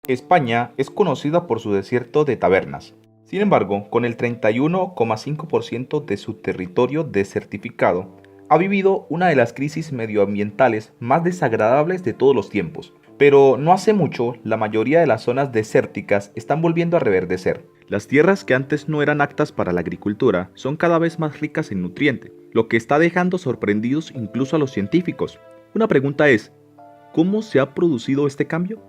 España es conocida por su desierto de tabernas. Sin embargo, con el 31,5% de su territorio desertificado, ha vivido una de las crisis medioambientales más desagradables de todos los tiempos. Pero no hace mucho, la mayoría de las zonas desérticas están volviendo a reverdecer. Las tierras que antes no eran aptas para la agricultura son cada vez más ricas en nutrientes, lo que está dejando sorprendidos incluso a los científicos. Una pregunta es, ¿cómo se ha producido este cambio?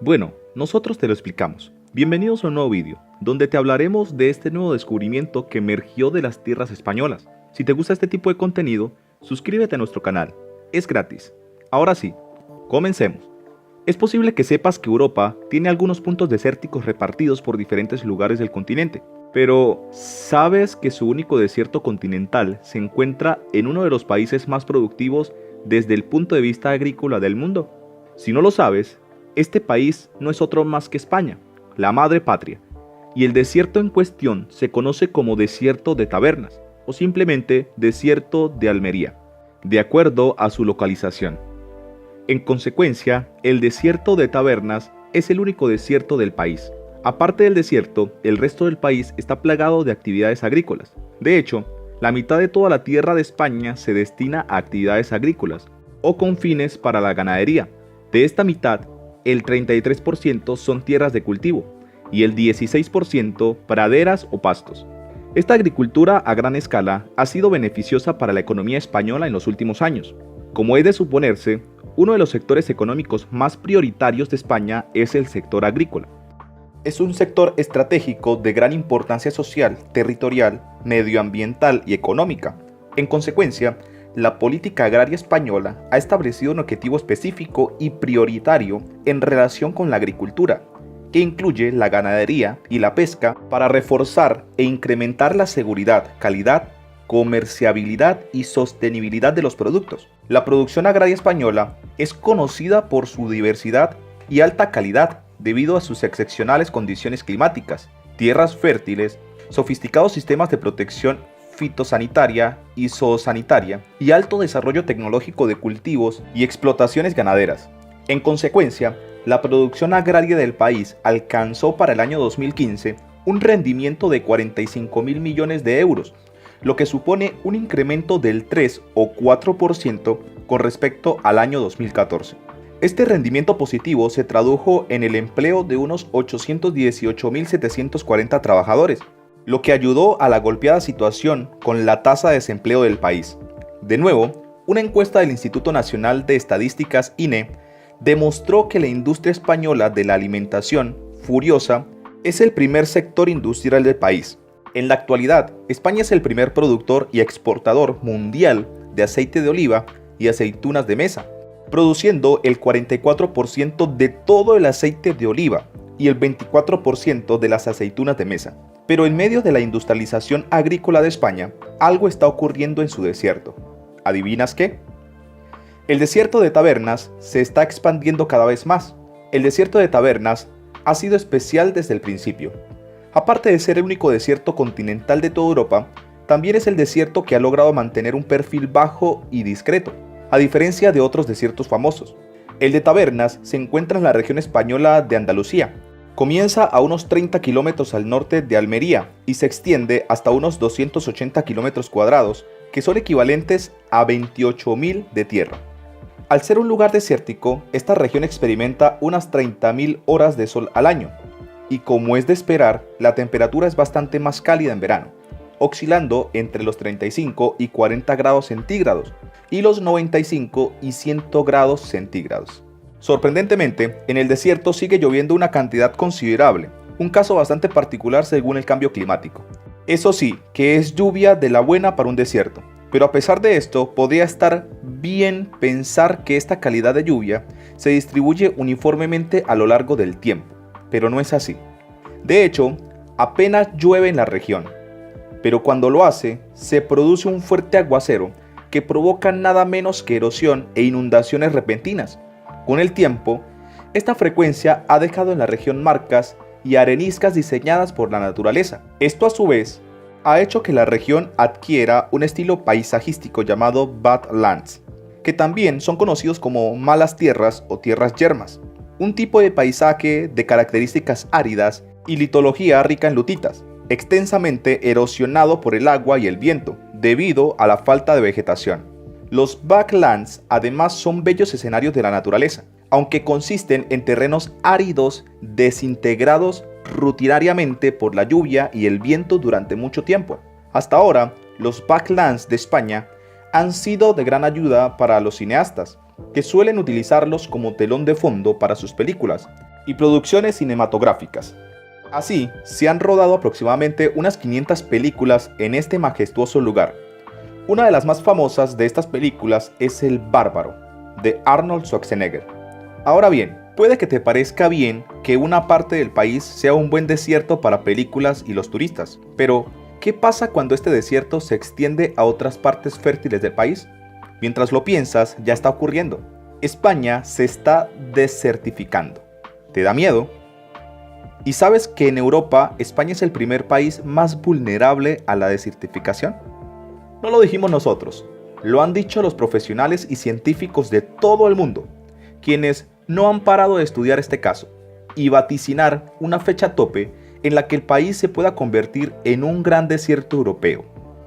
Bueno, nosotros te lo explicamos. Bienvenidos a un nuevo vídeo, donde te hablaremos de este nuevo descubrimiento que emergió de las tierras españolas. Si te gusta este tipo de contenido, suscríbete a nuestro canal. Es gratis. Ahora sí, comencemos. Es posible que sepas que Europa tiene algunos puntos desérticos repartidos por diferentes lugares del continente, pero ¿sabes que su único desierto continental se encuentra en uno de los países más productivos desde el punto de vista agrícola del mundo? Si no lo sabes, este país no es otro más que España, la madre patria, y el desierto en cuestión se conoce como desierto de tabernas, o simplemente desierto de Almería, de acuerdo a su localización. En consecuencia, el desierto de tabernas es el único desierto del país. Aparte del desierto, el resto del país está plagado de actividades agrícolas. De hecho, la mitad de toda la tierra de España se destina a actividades agrícolas, o con fines para la ganadería. De esta mitad, el 33% son tierras de cultivo y el 16% praderas o pastos. Esta agricultura a gran escala ha sido beneficiosa para la economía española en los últimos años. Como es de suponerse, uno de los sectores económicos más prioritarios de España es el sector agrícola. Es un sector estratégico de gran importancia social, territorial, medioambiental y económica. En consecuencia, la política agraria española ha establecido un objetivo específico y prioritario en relación con la agricultura, que incluye la ganadería y la pesca para reforzar e incrementar la seguridad, calidad, comerciabilidad y sostenibilidad de los productos. La producción agraria española es conocida por su diversidad y alta calidad debido a sus excepcionales condiciones climáticas, tierras fértiles, sofisticados sistemas de protección fitosanitaria y zoosanitaria y alto desarrollo tecnológico de cultivos y explotaciones ganaderas. En consecuencia, la producción agraria del país alcanzó para el año 2015 un rendimiento de 45.000 millones de euros, lo que supone un incremento del 3 o 4% con respecto al año 2014. Este rendimiento positivo se tradujo en el empleo de unos 818.740 trabajadores, lo que ayudó a la golpeada situación con la tasa de desempleo del país. De nuevo, una encuesta del Instituto Nacional de Estadísticas INE demostró que la industria española de la alimentación, furiosa, es el primer sector industrial del país. En la actualidad, España es el primer productor y exportador mundial de aceite de oliva y aceitunas de mesa, produciendo el 44% de todo el aceite de oliva y el 24% de las aceitunas de mesa. Pero en medio de la industrialización agrícola de España, algo está ocurriendo en su desierto. ¿Adivinas qué? El desierto de tabernas se está expandiendo cada vez más. El desierto de tabernas ha sido especial desde el principio. Aparte de ser el único desierto continental de toda Europa, también es el desierto que ha logrado mantener un perfil bajo y discreto, a diferencia de otros desiertos famosos. El de tabernas se encuentra en la región española de Andalucía. Comienza a unos 30 kilómetros al norte de Almería y se extiende hasta unos 280 kilómetros cuadrados, que son equivalentes a 28.000 de tierra. Al ser un lugar desértico, esta región experimenta unas 30.000 horas de sol al año, y como es de esperar, la temperatura es bastante más cálida en verano, oscilando entre los 35 y 40 grados centígrados y los 95 y 100 grados centígrados. Sorprendentemente, en el desierto sigue lloviendo una cantidad considerable, un caso bastante particular según el cambio climático. Eso sí, que es lluvia de la buena para un desierto, pero a pesar de esto, podría estar bien pensar que esta calidad de lluvia se distribuye uniformemente a lo largo del tiempo, pero no es así. De hecho, apenas llueve en la región, pero cuando lo hace, se produce un fuerte aguacero que provoca nada menos que erosión e inundaciones repentinas. Con el tiempo, esta frecuencia ha dejado en la región marcas y areniscas diseñadas por la naturaleza. Esto a su vez ha hecho que la región adquiera un estilo paisajístico llamado Badlands, que también son conocidos como malas tierras o tierras yermas. un tipo de paisaje de características áridas y litología rica en lutitas, extensamente erosionado por el agua y el viento, debido a la falta de vegetación. Los backlands además son bellos escenarios de la naturaleza, aunque consisten en terrenos áridos desintegrados rutinariamente por la lluvia y el viento durante mucho tiempo. Hasta ahora, los backlands de España han sido de gran ayuda para los cineastas, que suelen utilizarlos como telón de fondo para sus películas y producciones cinematográficas. Así, se han rodado aproximadamente unas 500 películas en este majestuoso lugar. Una de las más famosas de estas películas es El Bárbaro, de Arnold Schwarzenegger. Ahora bien, puede que te parezca bien que una parte del país sea un buen desierto para películas y los turistas, pero ¿qué pasa cuando este desierto se extiende a otras partes fértiles del país? Mientras lo piensas, ya está ocurriendo. España se está desertificando. ¿Te da miedo? ¿Y sabes que en Europa España es el primer país más vulnerable a la desertificación? No lo dijimos nosotros, lo han dicho los profesionales y científicos de todo el mundo, quienes no han parado de estudiar este caso y vaticinar una fecha tope en la que el país se pueda convertir en un gran desierto europeo.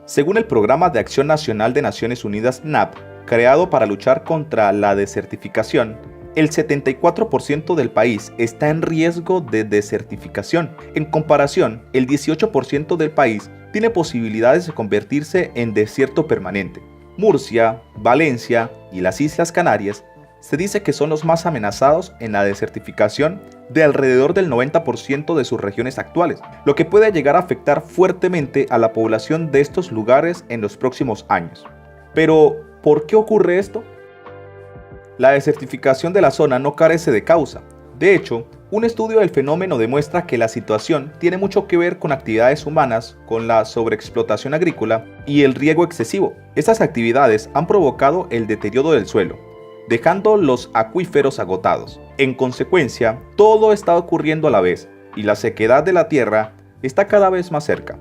Según el Programa de Acción Nacional de Naciones Unidas NAP, creado para luchar contra la desertificación, el 74% del país está en riesgo de desertificación. En comparación, el 18% del país tiene posibilidades de convertirse en desierto permanente. Murcia, Valencia y las Islas Canarias se dice que son los más amenazados en la desertificación de alrededor del 90% de sus regiones actuales, lo que puede llegar a afectar fuertemente a la población de estos lugares en los próximos años. Pero, ¿por qué ocurre esto? La desertificación de la zona no carece de causa. De hecho, un estudio del fenómeno demuestra que la situación tiene mucho que ver con actividades humanas, con la sobreexplotación agrícola y el riego excesivo. Estas actividades han provocado el deterioro del suelo, dejando los acuíferos agotados. En consecuencia, todo está ocurriendo a la vez y la sequedad de la tierra está cada vez más cerca.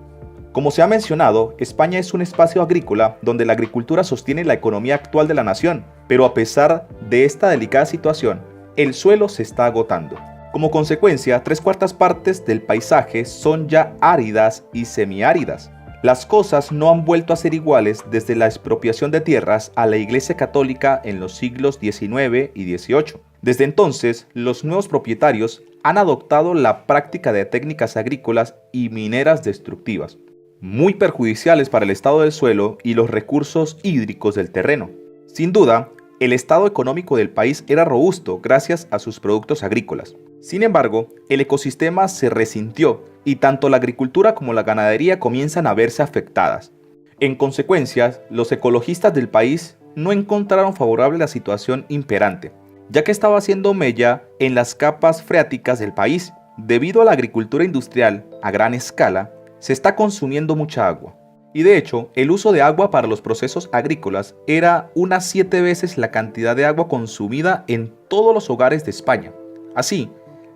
Como se ha mencionado, España es un espacio agrícola donde la agricultura sostiene la economía actual de la nación, pero a pesar de esta delicada situación, el suelo se está agotando. Como consecuencia, 3/4 partes del paisaje son ya áridas y semiáridas. Las cosas no han vuelto a ser iguales desde la expropiación de tierras a la Iglesia Católica en los siglos XIX y XVIII. Desde entonces, los nuevos propietarios han adoptado la práctica de técnicas agrícolas y mineras destructivas, muy perjudiciales para el estado del suelo y los recursos hídricos del terreno. Sin duda, el estado económico del país era robusto gracias a sus productos agrícolas. Sin embargo, el ecosistema se resintió y tanto la agricultura como la ganadería comienzan a verse afectadas. En consecuencia, los ecologistas del país no encontraron favorable la situación imperante, ya que estaba haciendo mella en las capas freáticas del país. Debido a la agricultura industrial a gran escala, se está consumiendo mucha agua. Y de hecho, el uso de agua para los procesos agrícolas era unas 7 veces la cantidad de agua consumida en todos los hogares de España. Así,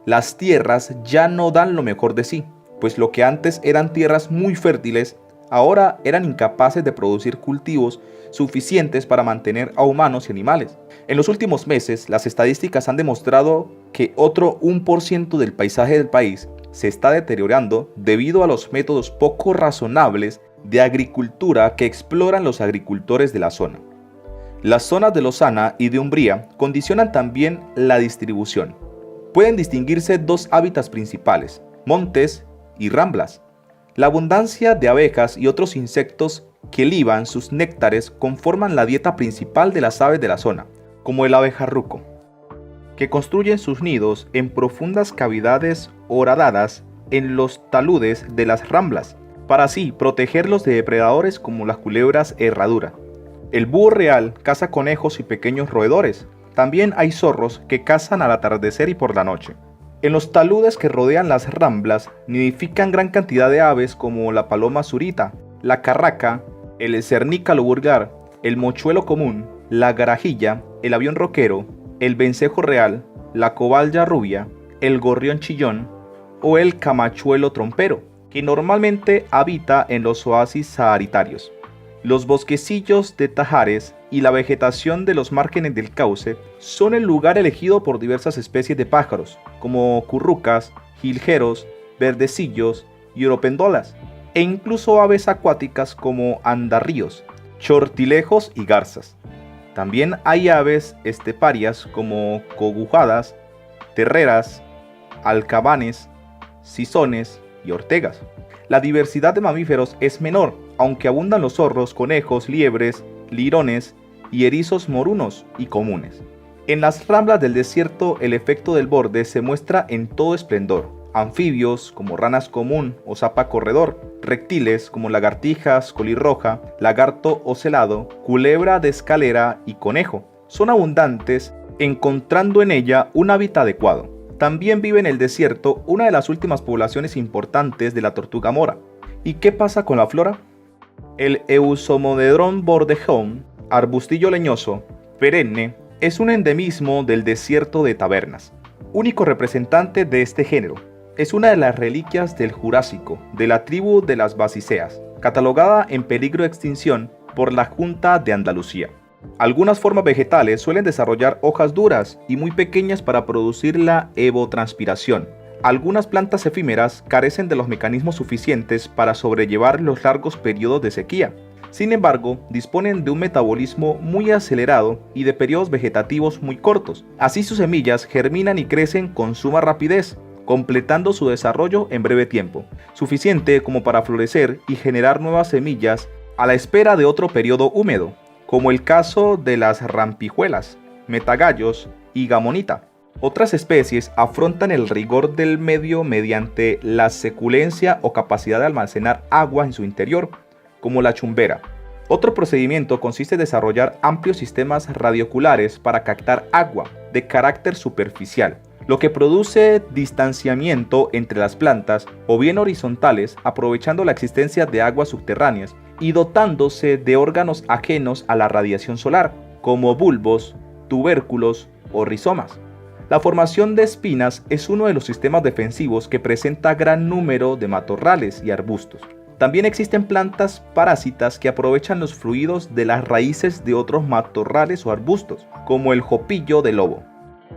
las tierras ya no dan lo mejor de sí, pues lo que antes eran tierras muy fértiles, ahora eran incapaces de producir cultivos suficientes para mantener a humanos y animales. En los últimos meses, las estadísticas han demostrado que otro 1% del paisaje del país se está deteriorando debido a los métodos poco razonables de agricultura que exploran los agricultores de la zona. Las zonas de Lozana y de Umbría condicionan también la distribución. Pueden distinguirse dos hábitats principales, montes y ramblas. La abundancia de abejas y otros insectos que liban sus néctares conforman la dieta principal de las aves de la zona, como el abejarruco, que construyen sus nidos en profundas cavidades horadadas en los taludes de las ramblas, para así protegerlos de depredadores como las culebras herradura. El búho real caza conejos y pequeños roedores. También hay zorros que cazan al atardecer y por la noche. En los taludes que rodean las ramblas nidifican gran cantidad de aves como la paloma zurita, la carraca, el cernícalo vulgar, el mochuelo común, la garajilla, el avión roquero, el vencejo real, la cobaya rubia, el gorrión chillón o el camachuelo trompero, que normalmente habita en los oasis saharitarios. Los bosquecillos de tajares y la vegetación de los márgenes del cauce son el lugar elegido por diversas especies de pájaros, como currucas, jilgueros, verdecillos y oropendolas, e incluso aves acuáticas como andarríos, chortilejos y garzas. También hay aves esteparias como cogujadas, terreras, alcabanes, sisones y ortegas. La diversidad de mamíferos es menor, aunque abundan los zorros, conejos, liebres, lirones y erizos morunos y comunes. En las ramblas del desierto el efecto del borde se muestra en todo esplendor. Anfibios como ranas común o zapa corredor, reptiles como lagartijas, colirroja, lagarto ocelado, culebra de escalera y conejo son abundantes, encontrando en ella un hábitat adecuado. También vive en el desierto una de las últimas poblaciones importantes de la tortuga mora. ¿Y qué pasa con la flora? El Eusomodedron bordejeón, arbustillo leñoso, perenne, es un endemismo del desierto de Tabernas, único representante de este género. Es una de las reliquias del Jurásico, de la tribu de las Basiceas, catalogada en peligro de extinción por la Junta de Andalucía. Algunas formas vegetales suelen desarrollar hojas duras y muy pequeñas para producir la evotranspiración. Algunas plantas efímeras carecen de los mecanismos suficientes para sobrellevar los largos periodos de sequía. Sin embargo, disponen de un metabolismo muy acelerado y de periodos vegetativos muy cortos. Así sus semillas germinan y crecen con suma rapidez, completando su desarrollo en breve tiempo, suficiente como para florecer y generar nuevas semillas a la espera de otro periodo húmedo, como el caso de las rampijuelas, metagallos y gamonita. Otras especies afrontan el rigor del medio mediante la seculencia o capacidad de almacenar agua en su interior, como la chumbera. Otro procedimiento consiste en desarrollar amplios sistemas radioculares para captar agua de carácter superficial, lo que produce distanciamiento entre las plantas o bien horizontales, aprovechando la existencia de aguas subterráneas y dotándose de órganos ajenos a la radiación solar, como bulbos, tubérculos o rizomas. La formación de espinas es uno de los sistemas defensivos que presenta gran número de matorrales y arbustos. También existen plantas parásitas que aprovechan los fluidos de las raíces de otros matorrales o arbustos, como el jopillo de lobo.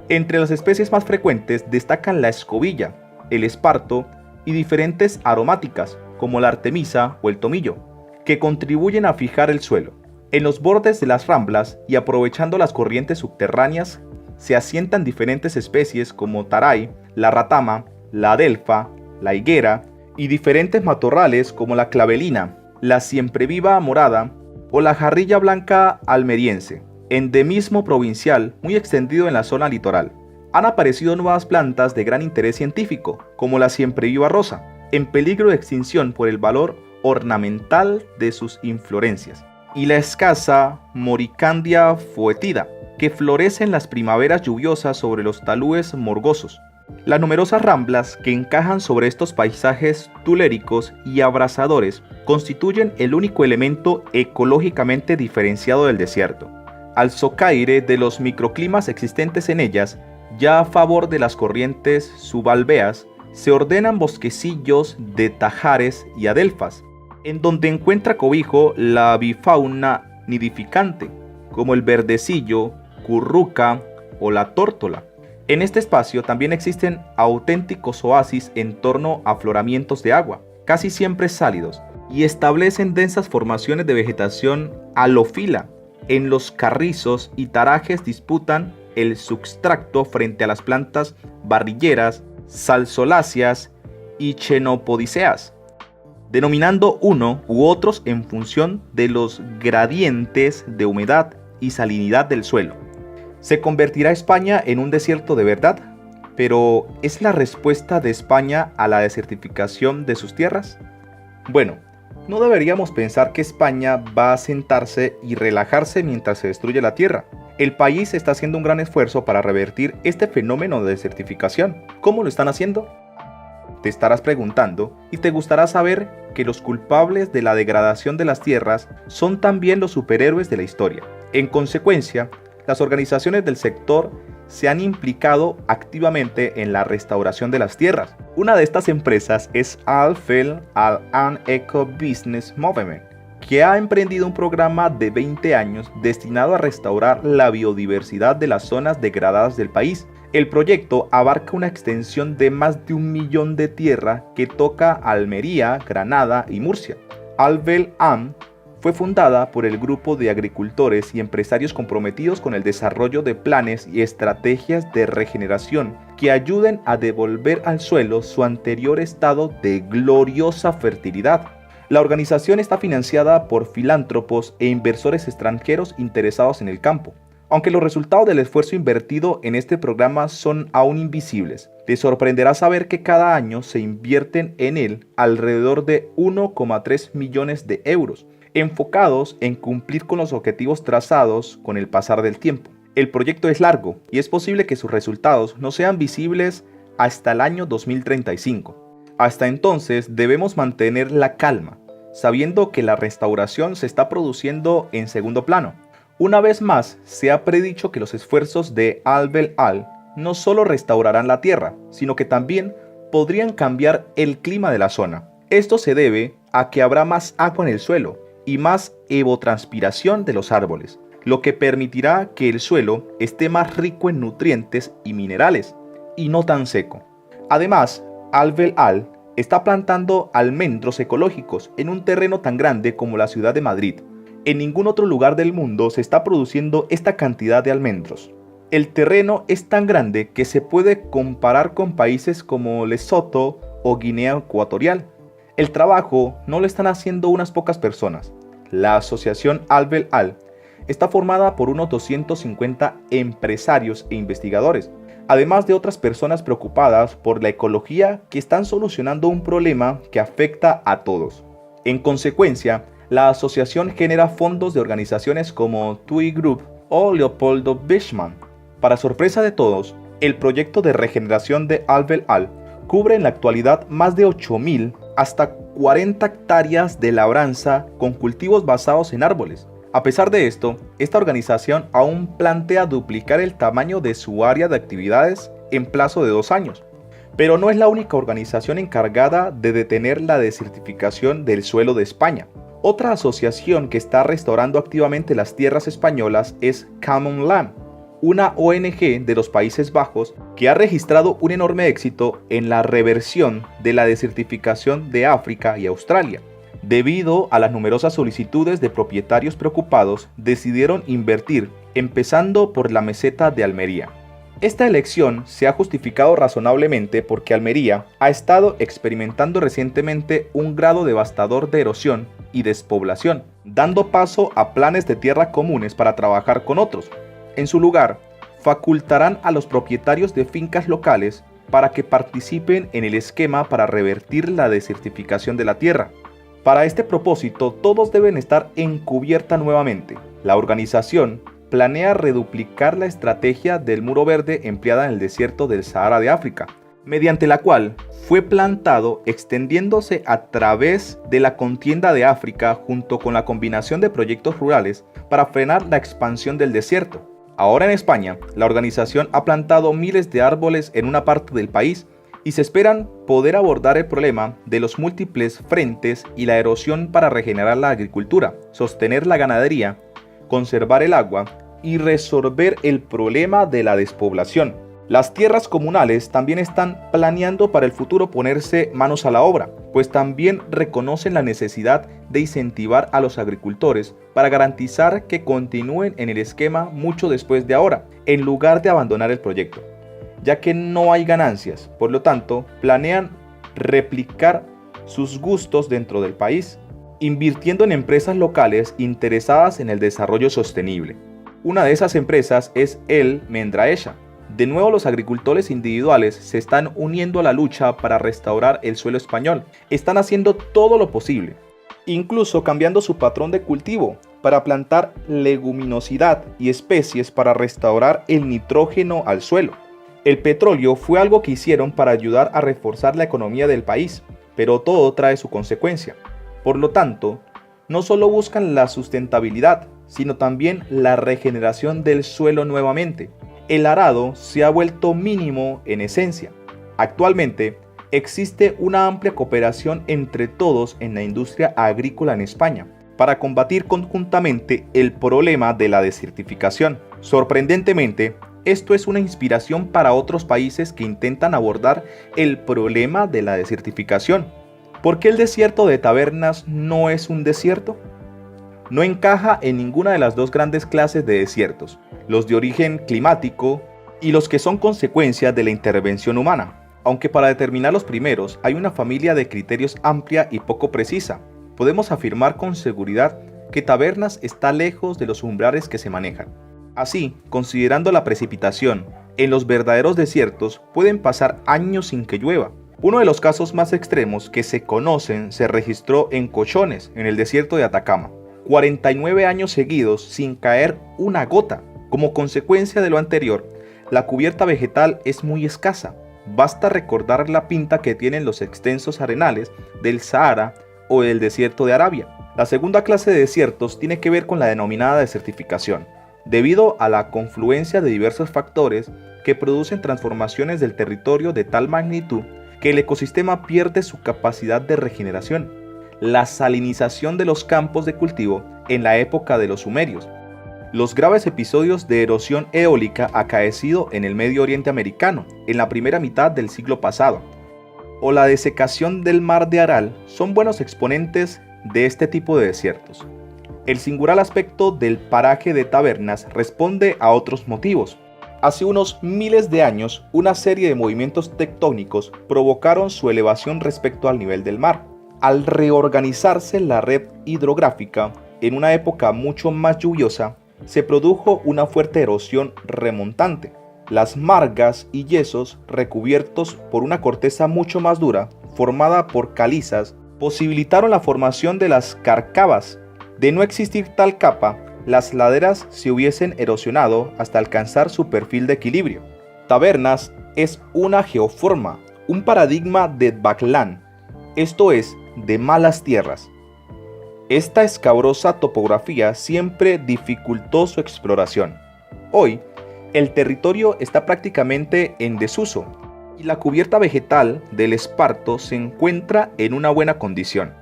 Entre las especies más frecuentes destacan la escobilla, el esparto y diferentes aromáticas, como la artemisa o el tomillo, que contribuyen a fijar el suelo. En los bordes de las ramblas y aprovechando las corrientes subterráneas, se asientan diferentes especies como taray, la ratama, la adelfa, la higuera y diferentes matorrales como la clavelina, la siempreviva morada o la jarrilla blanca almeriense, endemismo provincial muy extendido en la zona litoral. Han aparecido nuevas plantas de gran interés científico, como la siempreviva rosa, en peligro de extinción por el valor ornamental de sus inflorescencias, y la escasa Moricandia foetida, que florece en las primaveras lluviosas sobre los talúes morgosos. Las numerosas ramblas que encajan sobre estos paisajes tuléricos y abrasadores constituyen el único elemento ecológicamente diferenciado del desierto. Al socaire de los microclimas existentes en ellas, ya a favor de las corrientes subalveas, se ordenan bosquecillos de tajares y adelfas, en donde encuentra cobijo la avifauna nidificante, como el verdecillo, curruca o la tórtola. En este espacio también existen auténticos oasis en torno a afloramientos de agua, casi siempre sálidos, y establecen densas formaciones de vegetación halófila. En los carrizos y tarajes disputan el substrato frente a las plantas barrilleras, salsoláceas y chenopodiceas, denominando uno u otros en función de los gradientes de humedad y salinidad del suelo. ¿Se convertirá España en un desierto de verdad? ¿Pero es la respuesta de España a la desertificación de sus tierras? Bueno, no deberíamos pensar que España va a sentarse y relajarse mientras se destruye la tierra. El país está haciendo un gran esfuerzo para revertir este fenómeno de desertificación. ¿Cómo lo están haciendo? Te estarás preguntando y te gustará saber que los culpables de la degradación de las tierras son también los superhéroes de la historia. En consecuencia, las organizaciones del sector se han implicado activamente en la restauración de las tierras. Una de estas empresas es Al-Fel Al-An Eco Business Movement, que ha emprendido un programa de 20 años destinado a restaurar la biodiversidad de las zonas degradadas del país. El proyecto abarca una extensión de más de 1.000.000 de tierra que toca Almería, Granada y Murcia. Albel Am fue fundada por el grupo de agricultores y empresarios comprometidos con el desarrollo de planes y estrategias de regeneración que ayuden a devolver al suelo su anterior estado de gloriosa fertilidad. La organización está financiada por filántropos e inversores extranjeros interesados en el campo. Aunque los resultados del esfuerzo invertido en este programa son aún invisibles, te sorprenderá saber que cada año se invierten en él alrededor de 1,3 millones de euros, enfocados en cumplir con los objetivos trazados con el pasar del tiempo. El proyecto es largo y es posible que sus resultados no sean visibles hasta el año 2035. Hasta entonces debemos mantener la calma, sabiendo que la restauración se está produciendo en segundo plano. Una vez más, se ha predicho que los esfuerzos de Albel Al no solo restaurarán la tierra, sino que también podrían cambiar el clima de la zona. Esto se debe a que habrá más agua en el suelo y más evotranspiración de los árboles, lo que permitirá que el suelo esté más rico en nutrientes y minerales, y no tan seco. Además, Albel Al está plantando almendros ecológicos en un terreno tan grande como la ciudad de Madrid. En ningún otro lugar del mundo se está produciendo esta cantidad de almendros. El terreno es tan grande que se puede comparar con países como Lesoto o Guinea Ecuatorial. El trabajo no lo están haciendo unas pocas personas. La asociación Albel Al está formada por unos 250 empresarios e investigadores, además de otras personas preocupadas por la ecología que están solucionando un problema que afecta a todos. En consecuencia, la asociación genera fondos de organizaciones como TUI Group o Leopoldo Bischmann. Para sorpresa de todos, el proyecto de regeneración de Albel Al cubre en la actualidad más de 8.000 hasta 40 hectáreas de labranza con cultivos basados en árboles. A pesar de esto, esta organización aún plantea duplicar el tamaño de su área de actividades en plazo de 2 años. Pero no es la única organización encargada de detener la desertificación del suelo de España. Otra asociación que está restaurando activamente las tierras españolas es Common Land, una ONG de los Países Bajos que ha registrado un enorme éxito en la reversión de la desertificación de África y Australia. Debido a las numerosas solicitudes de propietarios preocupados, decidieron invertir, empezando por la meseta de Almería. Esta elección se ha justificado razonablemente porque Almería ha estado experimentando recientemente un grado devastador de erosión y despoblación, dando paso a planes de tierra comunes para trabajar con otros. En su lugar, facultarán a los propietarios de fincas locales para que participen en el esquema para revertir la desertificación de la tierra. Para este propósito, todos deben estar en cubierta nuevamente. La organización planea reduplicar la estrategia del muro verde empleada en el desierto del Sahara de África, mediante la cual fue plantado extendiéndose a través de la contienda de África junto con la combinación de proyectos rurales para frenar la expansión del desierto. Ahora en España, la organización ha plantado miles de árboles en una parte del país y se esperan poder abordar el problema de los múltiples frentes y la erosión para regenerar la agricultura, sostener la ganadería, conservar el agua y resolver el problema de la despoblación. Las tierras comunales también están planeando para el futuro ponerse manos a la obra, pues también reconocen la necesidad de incentivar a los agricultores para garantizar que continúen en el esquema mucho después de ahora, en lugar de abandonar el proyecto, ya que no hay ganancias. Por lo tanto, planean replicar sus gustos dentro del país, invirtiendo en empresas locales interesadas en el desarrollo sostenible. Una de esas empresas es El Mendraesha. De nuevo, los agricultores individuales se están uniendo a la lucha para restaurar el suelo español. Están haciendo todo lo posible, incluso cambiando su patrón de cultivo para plantar leguminosidad y especies para restaurar el nitrógeno al suelo. El petróleo fue algo que hicieron para ayudar a reforzar la economía del país, pero todo trae su consecuencia. Por lo tanto, no solo buscan la sustentabilidad, sino también la regeneración del suelo nuevamente. El arado se ha vuelto mínimo en esencia. Actualmente, existe una amplia cooperación entre todos en la industria agrícola en España para combatir conjuntamente el problema de la desertificación. Sorprendentemente, esto es una inspiración para otros países que intentan abordar el problema de la desertificación. ¿Por qué el desierto de Tabernas no es un desierto? No encaja en ninguna de las dos grandes clases de desiertos, los de origen climático y los que son consecuencia de la intervención humana. Aunque para determinar los primeros hay una familia de criterios amplia y poco precisa, podemos afirmar con seguridad que Tabernas está lejos de los umbrales que se manejan. Así, considerando la precipitación, en los verdaderos desiertos pueden pasar años sin que llueva. Uno de los casos más extremos que se conocen se registró en Cochones, en el desierto de Atacama. 49 años seguidos sin caer una gota. Como consecuencia de lo anterior, la cubierta vegetal es muy escasa. Basta recordar la pinta que tienen los extensos arenales del Sahara o del desierto de Arabia. La segunda clase de desiertos tiene que ver con la denominada desertificación, debido a la confluencia de diversos factores que producen transformaciones del territorio de tal magnitud que el ecosistema pierde su capacidad de regeneración. La salinización de los campos de cultivo en la época de los sumerios, los graves episodios de erosión eólica acaecido en el Medio Oriente americano en la primera mitad del siglo pasado, o la desecación del mar de Aral son buenos exponentes de este tipo de desiertos. El singular aspecto del paraje de Tabernas responde a otros motivos. Hace unos miles de años, una serie de movimientos tectónicos provocaron su elevación respecto al nivel del mar. Al reorganizarse la red hidrográfica en una época mucho más lluviosa, se produjo una fuerte erosión remontante. Las margas y yesos, recubiertos por una corteza mucho más dura, formada por calizas, posibilitaron la formación de las cárcavas. De no existir tal capa, las laderas se hubiesen erosionado hasta alcanzar su perfil de equilibrio. Tabernas es una geoforma, un paradigma de Backland, esto es, de malas tierras. Esta escabrosa topografía siempre dificultó su exploración. Hoy, el territorio está prácticamente en desuso y la cubierta vegetal del esparto se encuentra en una buena condición.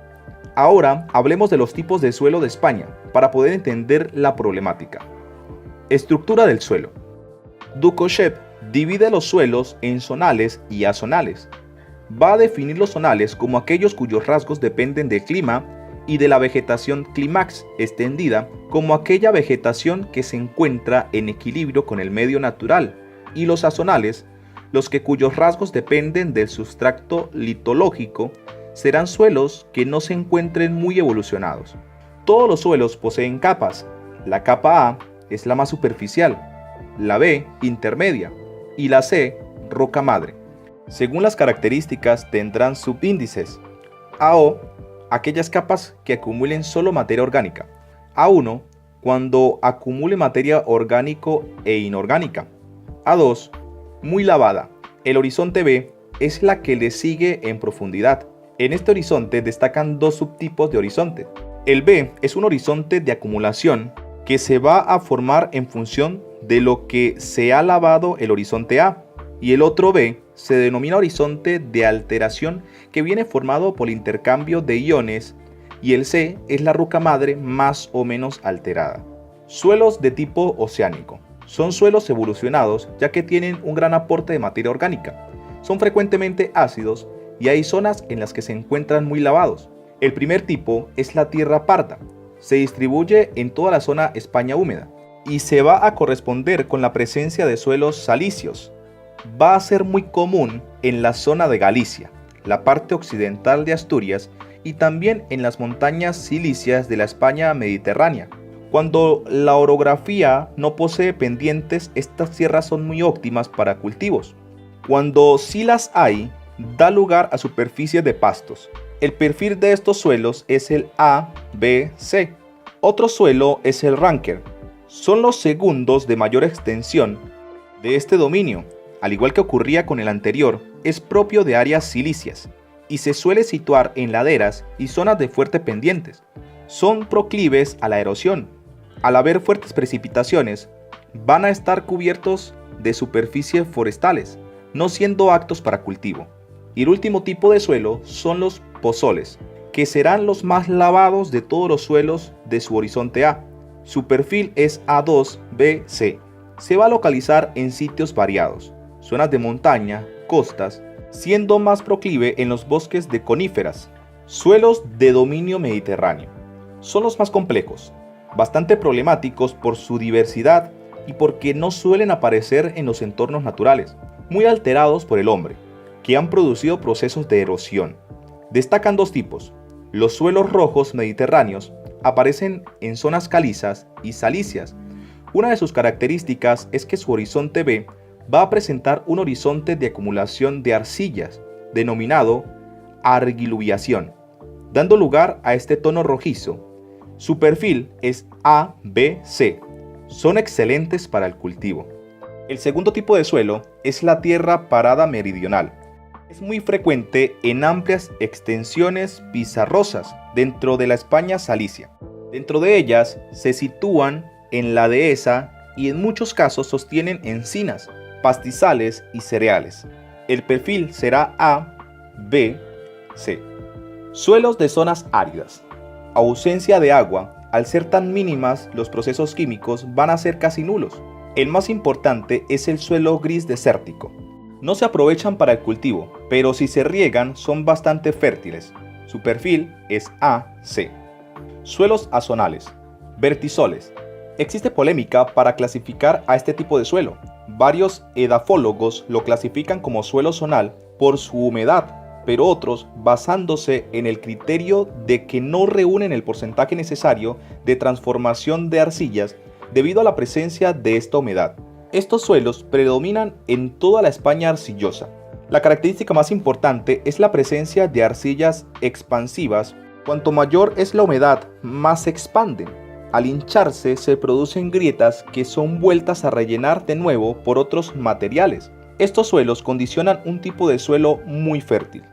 Ahora hablemos de los tipos de suelo de España para poder entender la problemática. Estructura del suelo. Ducoshep divide los suelos en zonales y azonales. Va a definir los zonales como aquellos cuyos rasgos dependen del clima y de la vegetación clímax extendida como aquella vegetación que se encuentra en equilibrio con el medio natural, y los azonales, los que cuyos rasgos dependen del sustrato litológico, serán suelos que no se encuentren muy evolucionados. Todos los suelos poseen capas. La capa A es la más superficial, la B intermedia y la C roca madre. Según las características tendrán subíndices. AO, aquellas capas que acumulen solo materia orgánica. A1, cuando acumule materia orgánico e inorgánica. A2, muy lavada. El horizonte B es la que le sigue en profundidad. En este horizonte destacan dos subtipos de horizonte. El B es un horizonte de acumulación que se va a formar en función de lo que se ha lavado el horizonte A, y el otro B se denomina horizonte de alteración, que viene formado por el intercambio de iones, y el C es la roca madre más o menos alterada. Suelos de tipo oceánico. Son suelos evolucionados ya que tienen un gran aporte de materia orgánica. Son frecuentemente ácidos y hay zonas en las que se encuentran muy lavados. El primer tipo es la tierra parda. Se distribuye en toda la zona España húmeda y se va a corresponder con la presencia de suelos salicios. Va a ser muy común en la zona de Galicia, la parte occidental de Asturias y también en las montañas silíceas de la España mediterránea. Cuando la orografía no posee pendientes, estas tierras son muy óptimas para cultivos. Cuando sí las hay, da lugar a superficies de pastos. El perfil de estos suelos es el A, B, C. Otro suelo es el Ranker. Son los segundos de mayor extensión de este dominio. Al igual que ocurría con el anterior, es propio de áreas silíceas y se suele situar en laderas y zonas de fuertes pendientes. Son proclives a la erosión. Al haber fuertes precipitaciones, van a estar cubiertos de superficies forestales, no siendo aptos para cultivo. Y el último tipo de suelo son los pozoles. que serán los más lavados de todos los suelos de su horizonte A. Su perfil es A2-B-C. Se va a localizar en sitios variados, zonas de montaña, costas, siendo más proclive en los bosques de coníferas. Suelos de dominio mediterráneo. Son los más complejos, bastante problemáticos por su diversidad y porque no suelen aparecer en los entornos naturales, muy alterados por el hombre, que han producido procesos de erosión. Destacan dos tipos. Los suelos rojos mediterráneos aparecen en zonas calizas y salicias. Una de sus características es que su horizonte B va a presentar un horizonte de acumulación de arcillas, denominado argiluviación, dando lugar a este tono rojizo. Su perfil es A-B-C. Son excelentes para el cultivo. El segundo tipo de suelo es la tierra parada meridional. Es muy frecuente en amplias extensiones pizarrosas dentro de la España salicia. Dentro de ellas se sitúan en la dehesa y en muchos casos sostienen encinas, pastizales y cereales. El perfil será A, B, C. Suelos de zonas áridas. Ausencia de agua. Al ser tan mínimas, los procesos químicos van a ser casi nulos. El más importante es el suelo gris desértico. No se aprovechan para el cultivo, pero si se riegan son bastante fértiles. Su perfil es AC. Suelos azonales. Vertisoles. Existe polémica para clasificar a este tipo de suelo. Varios edafólogos lo clasifican como suelo zonal por su humedad, pero otros basándose en el criterio de que no reúnen el porcentaje necesario de transformación de arcillas debido a la presencia de esta humedad. Estos suelos predominan en toda la España arcillosa. La característica más importante es la presencia de arcillas expansivas. Cuanto mayor es la humedad, más se expanden. Al hincharse se producen grietas que son vueltas a rellenar de nuevo por otros materiales. Estos suelos condicionan un tipo de suelo muy fértil.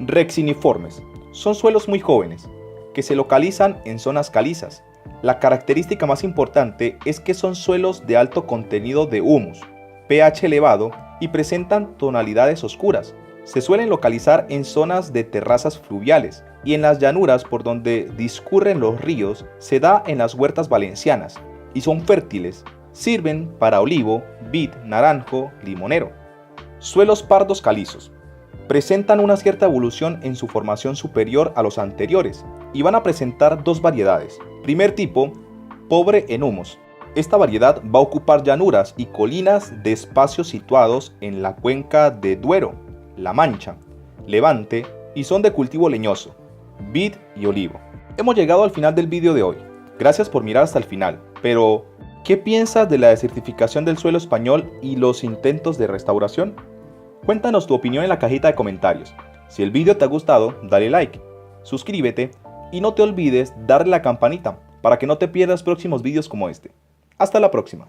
Rexiniformes. Son suelos muy jóvenes, que se localizan en zonas calizas. La característica más importante es que son suelos de alto contenido de humus, pH elevado y presentan tonalidades oscuras. Se suelen localizar en zonas de terrazas fluviales y en las llanuras por donde discurren los ríos. Se da en las huertas valencianas y son fértiles. Sirven para olivo, vid, naranjo, limonero. Suelos pardos calizos. Presentan una cierta evolución en su formación superior a los anteriores y van a presentar dos variedades. Primer tipo, pobre en humus. Esta variedad va a ocupar llanuras y colinas de espacios situados en la cuenca de Duero, La Mancha, Levante y son de cultivo leñoso, vid y olivo. Hemos llegado al final del vídeo de hoy. Gracias por mirar hasta el final, pero ¿qué piensas de la desertificación del suelo español y los intentos de restauración? Cuéntanos tu opinión en la cajita de comentarios. Si el vídeo te ha gustado, dale like, suscríbete y no te olvides darle a la campanita para que no te pierdas próximos vídeos como este. Hasta la próxima.